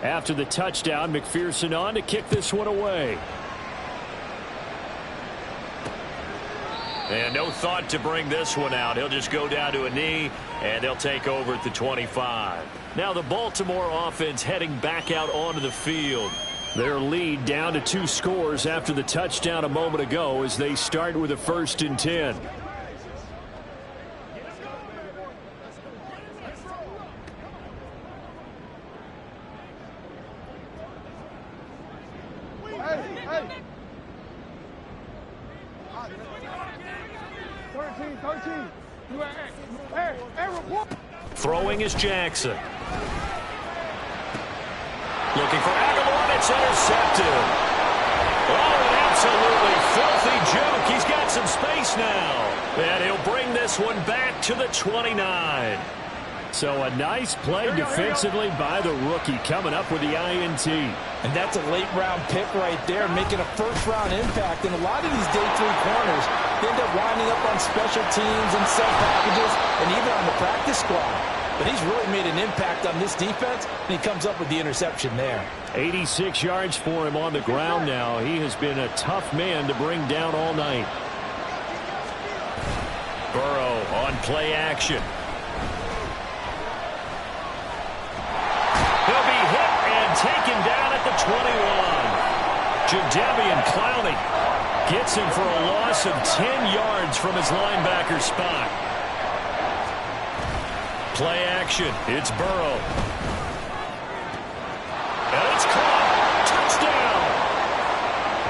After the touchdown, McPherson on to kick this one away. And no thought to bring this one out. He'll just go down to a knee, and they'll take over at the 25. Now the Baltimore offense heading back out onto the field. Their lead down to 2 scores after the touchdown a moment ago as they start with a 1st and 10. Throwing is Jackson. Looking for Aguilar. It's intercepted. Oh, an absolutely filthy joke. He's got some space now. And he'll bring this one back to the 29. So a nice play defensively by the rookie, coming up with the INT. And that's a late-round pick right there, making a first-round impact. And a lot of these day 3 corners end up winding up on special teams and sub packages and even on the practice squad. But he's really made an impact on this defense, and he comes up with the interception there. 86 yards for him on the ground now. He has been a tough man to bring down all night. Burrow on play action. He'll be hit and taken down at the 21. Jadeveon Clowney gets him for a loss of 10 yards from his linebacker spot. Play action. It's Burrow. And it's caught. Touchdown.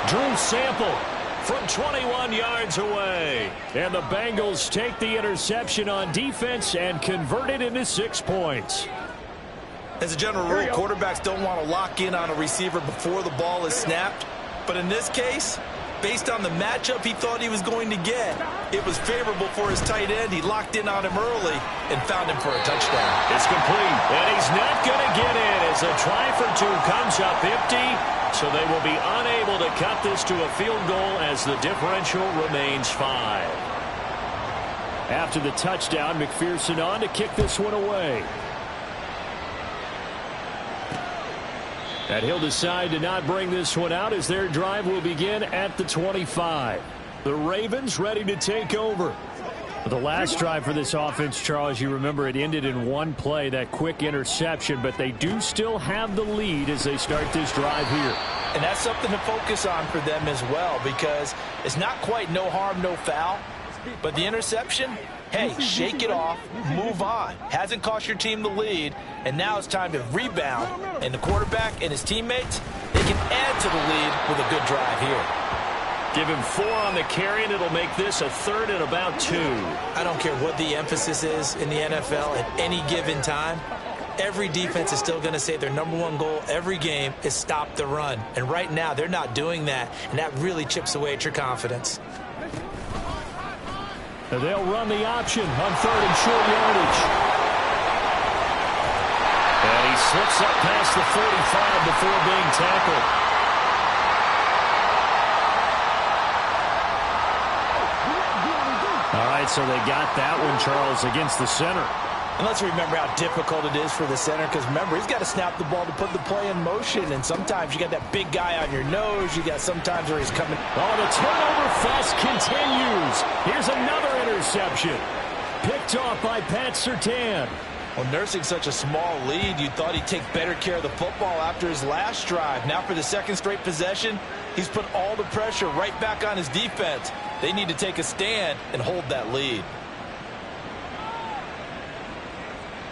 Drew Sample from 21 yards away. And the Bengals take the interception on defense and convert it into 6 points. As a general rule, quarterbacks don't want to lock in on a receiver before the ball is snapped. But in this case, based on the matchup he thought he was going to get, it was favorable for his tight end. He locked in on him early and found him for a touchdown. It's complete, and he's not going to get in as a try for 2 comes up empty. So they will be unable to cut this to a field goal as the differential remains 5. After the touchdown, McPherson on to kick this one away. And he'll decide to not bring this one out as their drive will begin at the 25. The Ravens ready to take over. The last drive for this offense, Charles, you remember it ended in 1 play, that quick interception, but they do still have the lead as they start this drive here. And that's something to focus on for them as well, because it's not quite no harm, no foul, but the interception, hey, shake it off, move on. Hasn't cost your team the lead, and now it's time to rebound. And the quarterback and his teammates, they can add to the lead with a good drive here. Give him 4 on the carry, and it'll make this a 3rd and about 2. I don't care what the emphasis is in the NFL at any given time. Every defense is still going to say their #1 goal every game is stop the run. And right now, they're not doing that, and that really chips away at your confidence. They'll run the option on 3rd and short yardage. And he slips up past the 45 before being tackled. All right, so they got that one, Charles, against the center. And let's remember how difficult it is for the center, because remember, he's got to snap the ball to put the play in motion, and sometimes you got that big guy on your nose. You got sometimes where he's coming. Oh, the turnover fest continues. Here's another interception. Picked off by Pat Surtain. Well, nursing such a small lead, you thought he'd take better care of the football after his last drive. Now for the 2nd straight possession, he's put all the pressure right back on his defense. They need to take a stand and hold that lead.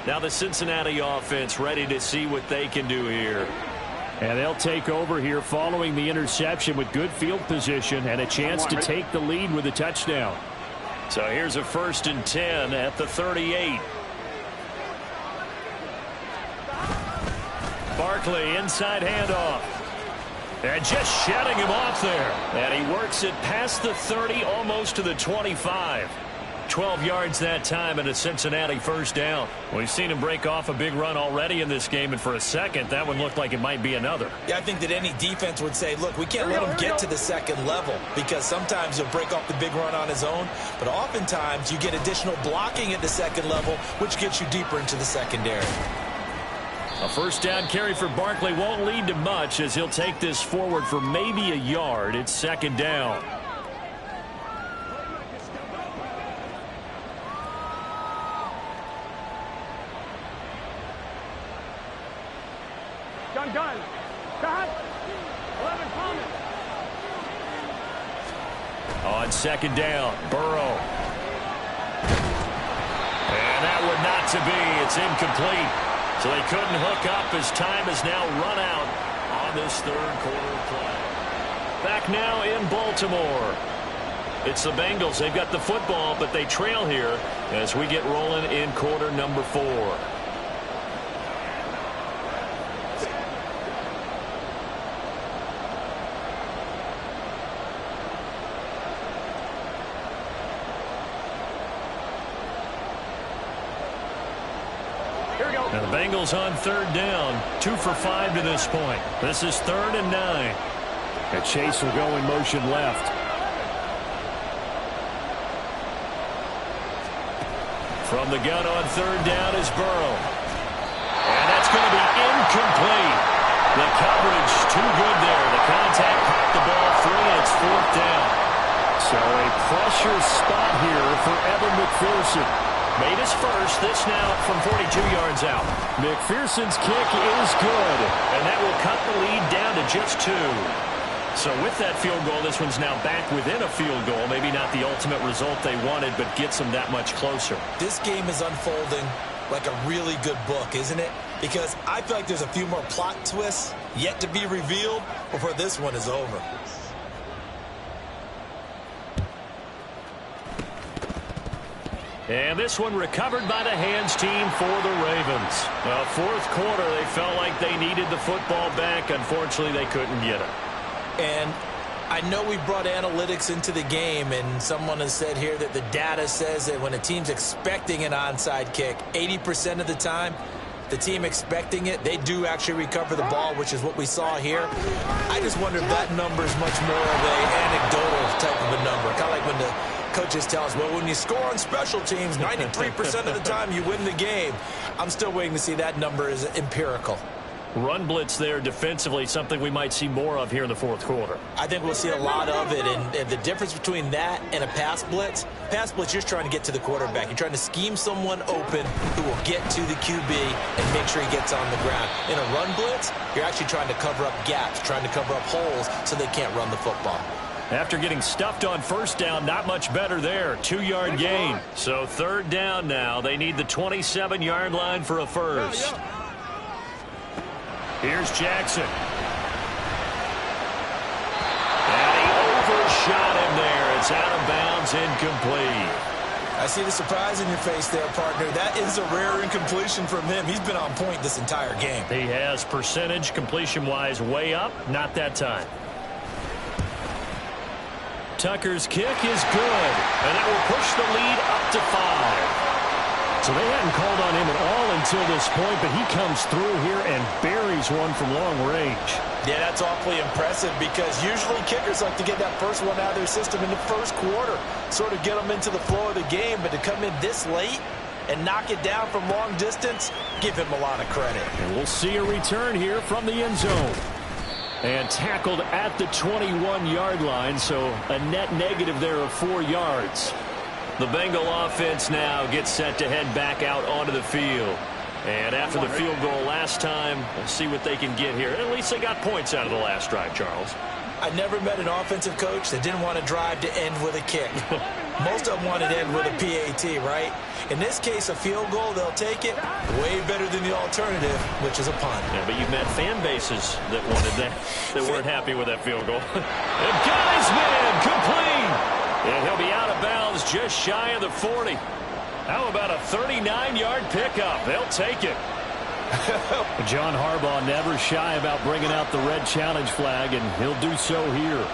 Now the Cincinnati offense ready to see what they can do here. And they'll take over here following the interception with good field position and a chance to take the lead with a touchdown. So here's a 1st and 10 at the 38. Barkley inside handoff. And just shutting him off there. And he works it past the 30, almost to the 25. 12 yards that time and a Cincinnati 1st down. We've seen him break off a big run already in this game, and for a second, that one looked like it might be another. Yeah, I think that any defense would say, look, we can't let him get to the 2nd level, because sometimes he'll break off the big run on his own, but oftentimes you get additional blocking at the 2nd level, which gets you deeper into the secondary. A first down carry for Barkley won't lead to much as he'll take this forward for maybe a yard. It's second down. Gun. Cut. 11 coming. On second down, Burrow. And that would not to be. It's incomplete. So they couldn't hook up as time has now run out on this third quarter play. Back now in Baltimore. It's the Bengals. They've got the football, but they trail here as we get rolling in quarter number 4. Now the Bengals on third down, 2 for 5 to this point. This is 3rd and 9. And Chase will go in motion left. From the gun on third down is Burrow. And that's going to be incomplete. The coverage too good there. The contact popped the ball free, and it's 4th down. So a pressure spot here for Evan McPherson. Made his first, this now from 42 yards out. McPherson's kick is good, and that will cut the lead down to just 2. So with that field goal, this one's now back within a field goal. Maybe not the ultimate result they wanted, but gets them that much closer. This game is unfolding like a really good book, isn't it? Because I feel like there's a few more plot twists yet to be revealed before this one is over. And this one recovered by the hands team for the Ravens. Fourth quarter, they felt like they needed the football back. Unfortunately, they couldn't get it. And I know we brought analytics into the game, and someone has said here that the data says that when a team's expecting an onside kick, 80% of the time, the team expecting it, they do actually recover the ball, which is what we saw here. I just wonder if that number is much more of an anecdotal type of a number. Kind of like when the coaches tell us, well, when you score on special teams, 93% of the time you win the game. I'm still waiting to see that number is empirical. Run blitz there defensively, something we might see more of here in the fourth quarter. I think we'll see a lot of it, and the difference between that and a pass blitz, you're just trying to get to the quarterback. You're trying to scheme someone open who will get to the QB and make sure he gets on the ground. In a run blitz, you're actually trying to cover up gaps, trying to cover up holes so they can't run the football. After getting stuffed on first down, not much better there. 2-yard gain. So third down now. They need the 27-yard line for a first. Here's Jackson. And he overshot him there. It's out of bounds, incomplete. I see the surprise in your face there, partner. That is a rare incompletion from him. He's been on point this entire game. He has percentage completion-wise way up. Not that time. Tucker's kick is good, and it will push the lead up to 5. So they hadn't called on him at all until this point, but he comes through here and buries one from long range. Yeah, that's awfully impressive because usually kickers like to get that first one out of their system in the first quarter, sort of get them into the flow of the game, but to come in this late and knock it down from long distance, give him a lot of credit. And we'll see a return here from the end zone. And tackled at the 21-yard line, so a net negative there of 4 yards. The Bengal offense now gets set to head back out onto the field. And after the field goal last time, we'll see what they can get here. At least they got points out of the last drive, Charles. I never met an offensive coach that didn't want to drive to end with a kick. Most of them wanted to end with a PAT, right? In this case, a field goal, they'll take it. Way better than the alternative, which is a punt. Yeah, but you've met fan bases that wanted that, that weren't happy with that field goal. And got his man complete. And he'll be out of bounds just shy of the 40. How about a 39-yard pickup? They'll take it. John Harbaugh never shy about bringing out the red challenge flag, and he'll do so here.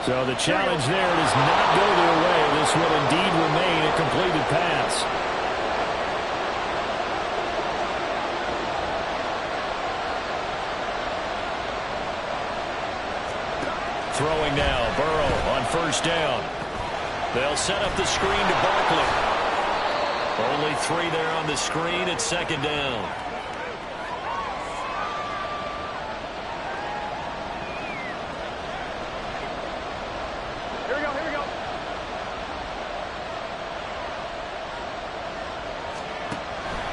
So the challenge there does not go their way. This will indeed remain a completed pass. throwing now. Burrow on first down. They'll set up the screen to Barkley. Only 3 there on the screen at second down. Here we go, here we go.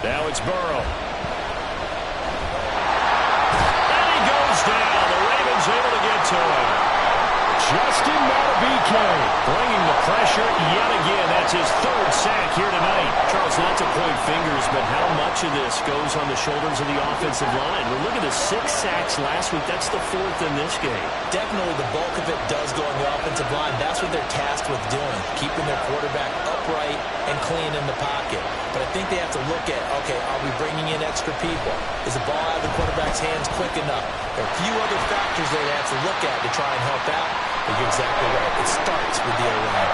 Now it's Burrow. And he goes down. The Ravens able to get to him. Justin Madubuike bringing the pressure yet again. That's his 3rd sack here tonight. Charles, not to point fingers, but how much of this goes on the shoulders of the offensive line? Well, look at the 6 sacks last week. That's the 4th in this game. Definitely the bulk of it does go on the offensive line. That's what they're tasked with doing, keeping their quarterback upright and clean in the pocket. But I think they have to look at, okay, are we bringing in extra people? Is the ball out of the quarterback's hands quick enough? There are a few other factors they have to look at to try and help out. But you're exactly right. It starts with the O-line.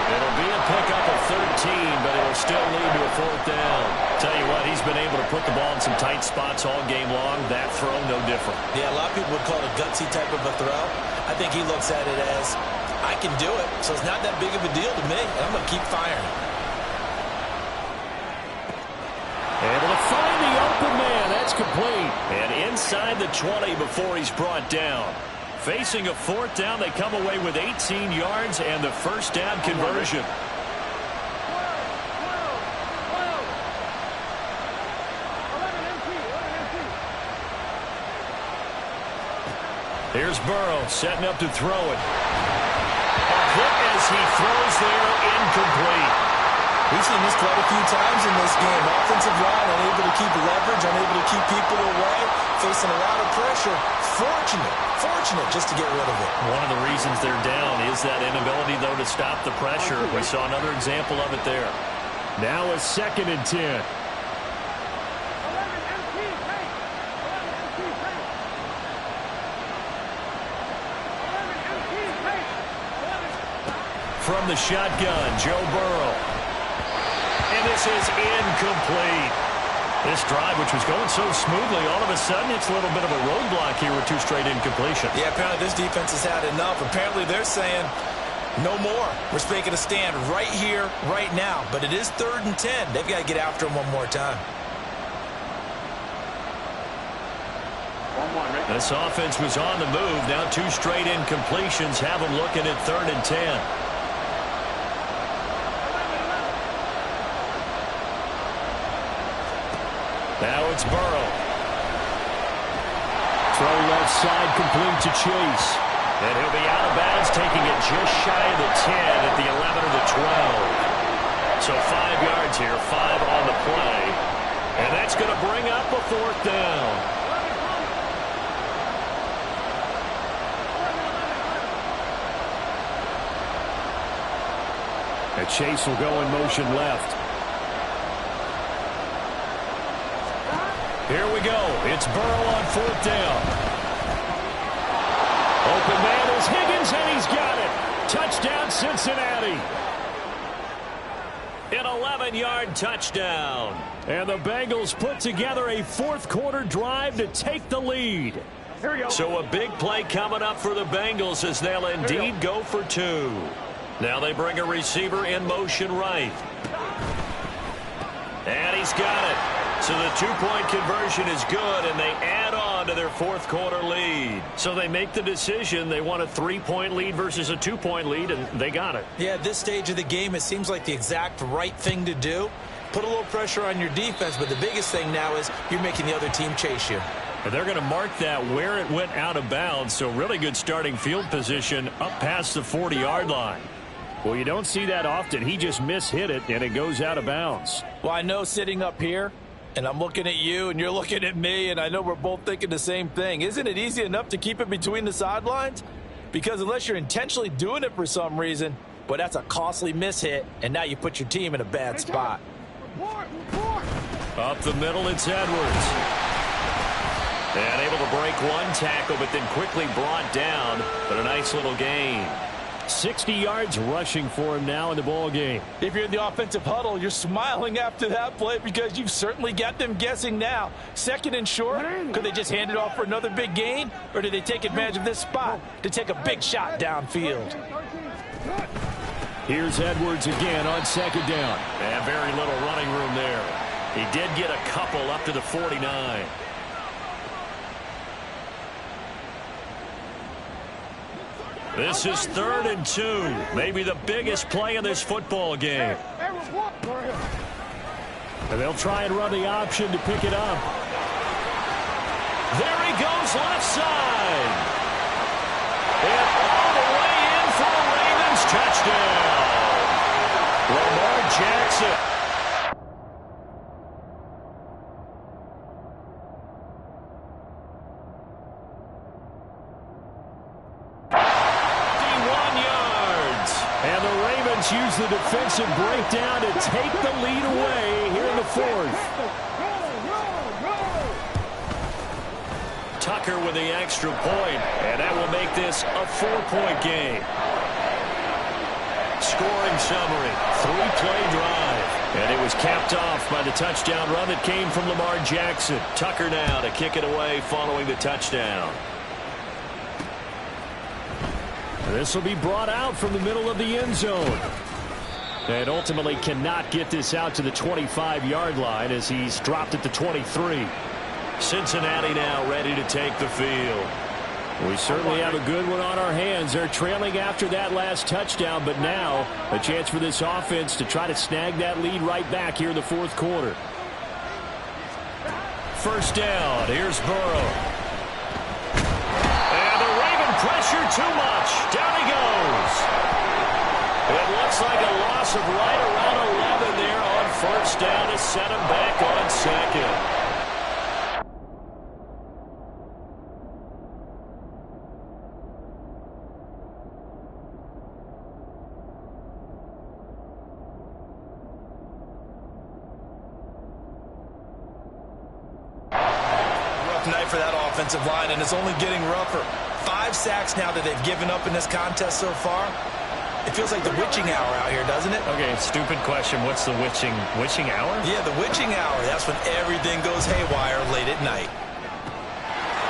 It'll be a pickup of 13, but it'll still lead to a 4th down. Tell you what, he's been able to put the ball in some tight spots all game long. That throw, no different. Yeah, a lot of people would call it a gutsy type of a throw. I think he looks at it as, I can do it, so it's not that big of a deal to me, and I'm going to keep firing. Able to find the open man. That's complete. And inside the 20 before he's brought down. Facing a 4th down, they come away with 18 yards and the first down conversion. Here's Burrow setting up to throw it. A hit as he throws there, incomplete. We've seen this quite a few times in this game. Offensive line unable to keep leverage, unable to keep people away, facing a lot of pressure. Fortunate just to get rid of it. One of the reasons they're down is that inability, though, to stop the pressure. We saw another example of it there. Now a 2nd and 10. From the shotgun, Joe Burrow. And this is incomplete. This drive, which was going so smoothly, all of a sudden it's a little bit of a roadblock here with 2 straight incompletions. Yeah, apparently this defense has had enough. Apparently they're saying, no more. We're making a stand right here, right now. But it is 3rd and 10. They've got to get after him one more time. This offense was on the move. Now 2 straight incompletions have them looking at 3rd and 10. Now it's Burrow. Throw left side complete to Chase. And he'll be out of bounds, taking it just shy of the 10 at the 11 or the 12. So 5 yards here, 5 on the play. And that's going to bring up a 4th down. And Chase will go in motion left. Here we go. It's Burrow on 4th down. Open man is Higgins, and he's got it. Touchdown, Cincinnati. An 11-yard touchdown. And the Bengals put together a 4th quarter drive to take the lead. Here we go. So a big play coming up for the Bengals as they'll indeed go for 2. Now they bring a receiver in motion right. And he's got it. So the 2-point conversion is good, and they add on to their 4th quarter lead. So they make the decision. They want a 3-point lead versus a 2-point lead, and they got it. Yeah, at this stage of the game, it seems like the exact right thing to do. Put a little pressure on your defense, but the biggest thing now is you're making the other team chase you. And they're going to mark that where it went out of bounds, so really good starting field position up past the 40-yard line. Well, you don't see that often. He just mishit it, and it goes out of bounds. Well, I know sitting up here, and I'm looking at you, and you're looking at me, and I know we're both thinking the same thing. Isn't it easy enough to keep it between the sidelines? Because unless you're intentionally doing it for some reason, well, that's a costly mishit, and now you put your team in a bad spot. Up the middle, it's Edwards. And able to break 1 tackle, but then quickly brought down, but a nice little gain. 60 yards rushing for him now in the ball game. If you're in the offensive huddle, you're smiling after that play because you've certainly got them guessing now. Second and short, could they just hand it off for another big gain? Or did they take advantage of this spot to take a big shot downfield? Here's Edwards again on second down. And very little running room there. He did get a couple up to the 49. This is 3rd and 2. Maybe the biggest play in this football game. And they'll try and run the option to pick it up. There he goes left side. And all the way in for the Ravens touchdown. Lamar Jackson. Use the defensive breakdown to take the lead away here in the 4th. Tucker with the extra point, and that will make this a 4-point game. Scoring summary, 3-play drive. And it was capped off by the touchdown run that came from Lamar Jackson. Tucker now to kick it away following the touchdown. This will be brought out from the middle of the end zone. And ultimately cannot get this out to the 25-yard line as he's dropped at the 23. Cincinnati now ready to take the field. We certainly have a good one on our hands. They're trailing after that last touchdown, but now a chance for this offense to try to snag that lead right back here in the 4th quarter. First down. Here's Burrow. Pressure too much. Down he goes. It looks like a loss of right around 11 there on first down to set him back on second. Rough night for that offensive line, and it's only getting rougher. 5 sacks now that they've given up in this contest so far. It feels like the witching hour out here, doesn't it? Okay, stupid question. What's the witching hour? Yeah, the witching hour. That's when everything goes haywire late at night.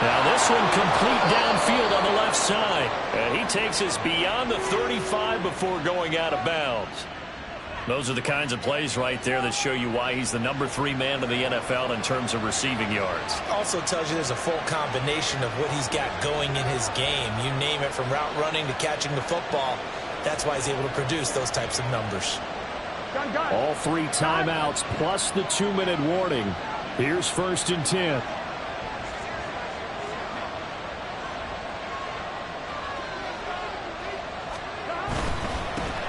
Now this one complete downfield on the left side. And he takes us beyond the 35 before going out of bounds. Those are the kinds of plays right there that show you why he's the number 3 man in the NFL in terms of receiving yards. Also tells you there's a full combination of what he's got going in his game. You name it, from route running to catching the football. That's why he's able to produce those types of numbers. All 3 timeouts plus the 2-minute warning. Here's 1st and 10.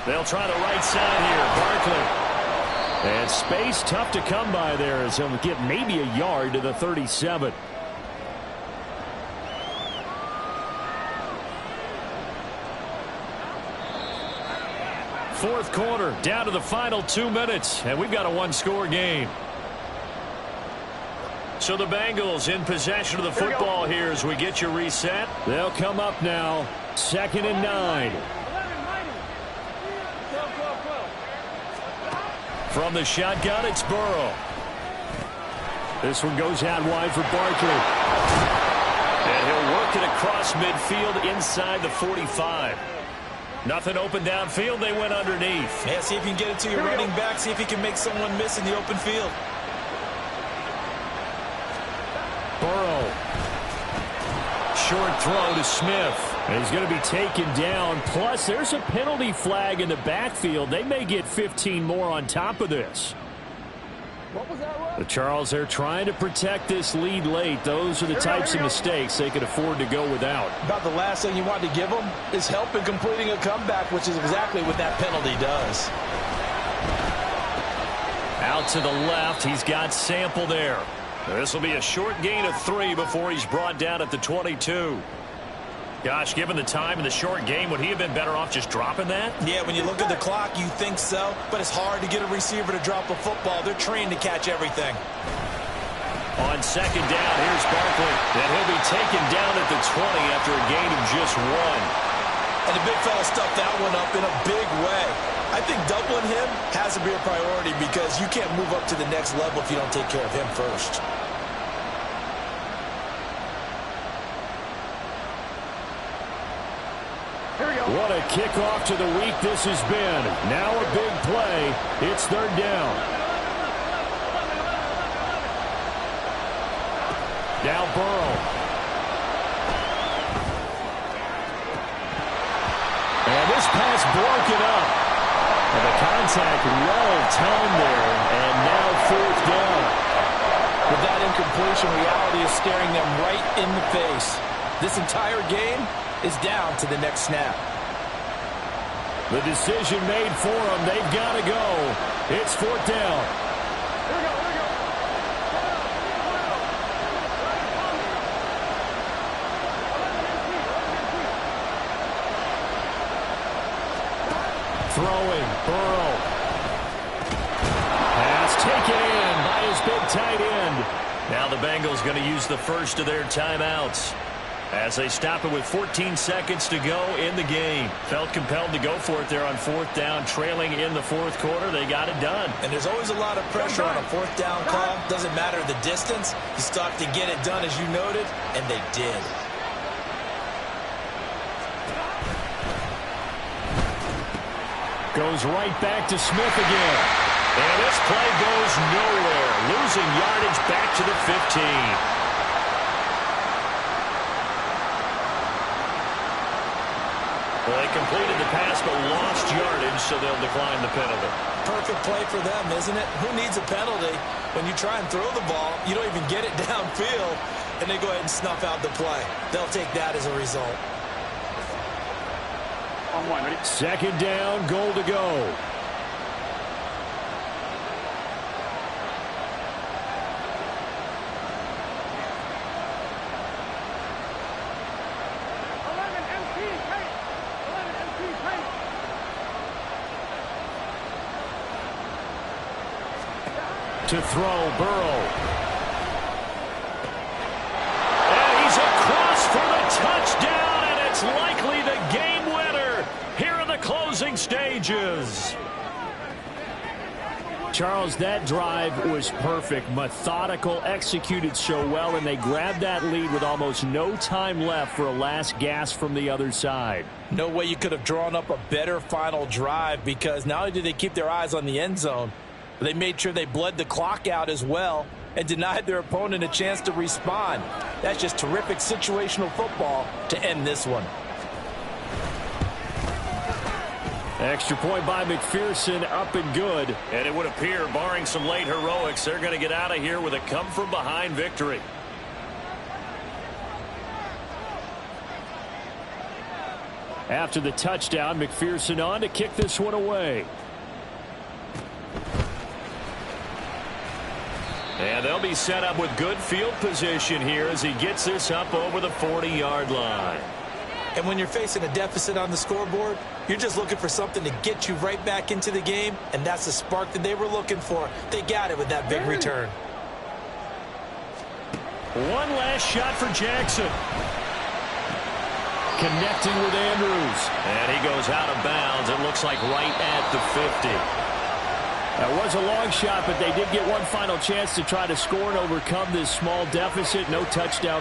They'll try the right side here. Barkley. And space tough to come by there as he'll get maybe a yard to the 37. Fourth quarter, down to the final 2 minutes, and we've got a 1-score game. So the Bengals in possession of the football here as we get you reset. They'll come up now, 2nd and 9. From the shotgun, it's Burrow. This one goes out wide for Barkley. And he'll work it across midfield inside the 45. Nothing open downfield. They went underneath. Yeah, see if you can get it to your running back. See if you can make someone miss in the open field. Burrow. Short throw to Smith. And he's going to be taken down. Plus, there's a penalty flag in the backfield. They may get 15 more on top of this. The Charles, they're trying to protect this lead late. Those are the types of mistakes they could afford to go without. About the last thing you want to give them is help in completing a comeback, which is exactly what that penalty does. Out to the left. He's got Sample there. This will be a short gain of 3 before he's brought down at the 22. Gosh, given the time and the short game, would he have been better off just dropping that? Yeah, when you look at the clock, you think so. But it's hard to get a receiver to drop a football. They're trained to catch everything. On second down, here's Barkley. And he'll be taken down at the 20 after a gain of just 1. And the big fella stuffed that one up in a big way. I think doubling him has to be a priority because you can't move up to the next level if you don't take care of him first. What a kickoff to the week this has been. Now a big play. It's third down. Now Burrow. And this pass broken up. And the contact well timed there. And now fourth down. With that incompletion, reality is staring them right in the face. This entire game is down to the next snap. The decision made for them. They've got to go. It's fourth down. Throwing, Burrow. Pass taken in by his big tight end. Now the Bengals going to use the first of their timeouts as they stop it with 14 seconds to go in the game. Felt compelled to go for it there on fourth down, trailing in the fourth quarter. They got it done. And there's always a lot of pressure on a fourth down call. Doesn't matter the distance. You stop to get it done, as you noted, and they did. Goes right back to Smith again. And this play goes nowhere. Losing yardage back to the 15. Well, they completed the pass but lost yardage, so they'll decline the penalty. Perfect play for them, isn't it? Who needs a penalty when you try and throw the ball, you don't even get it downfield, and they go ahead and snuff out the play. They'll take that as a result. Second down, goal to go. To throw, Burrow. And he's across for the touchdown, and it's likely the game winner here in the closing stages. Charles, that drive was perfect. Methodical, executed so well, and they grabbed that lead with almost no time left for a last gasp from the other side. No way you could have drawn up a better final drive, because not only did they keep their eyes on the end zone, but they made sure they bled the clock out as well and denied their opponent a chance to respond. That's just terrific situational football to end this one. Extra point by McPherson, up and good. And it would appear, barring some late heroics, they're going to get out of here with a come-from-behind victory. After the touchdown, McPherson on to kick this one away. And they'll be set up with good field position here as he gets this up over the 40-yard line. And when you're facing a deficit on the scoreboard, you're just looking for something to get you right back into the game, and that's the spark that they were looking for. They got it with that big return. One last shot for Jackson. Connecting with Andrews. And he goes out of bounds. It looks like right at the 50. That was a long shot, but they did get one final chance to try to score and overcome this small deficit. No touchdown, though.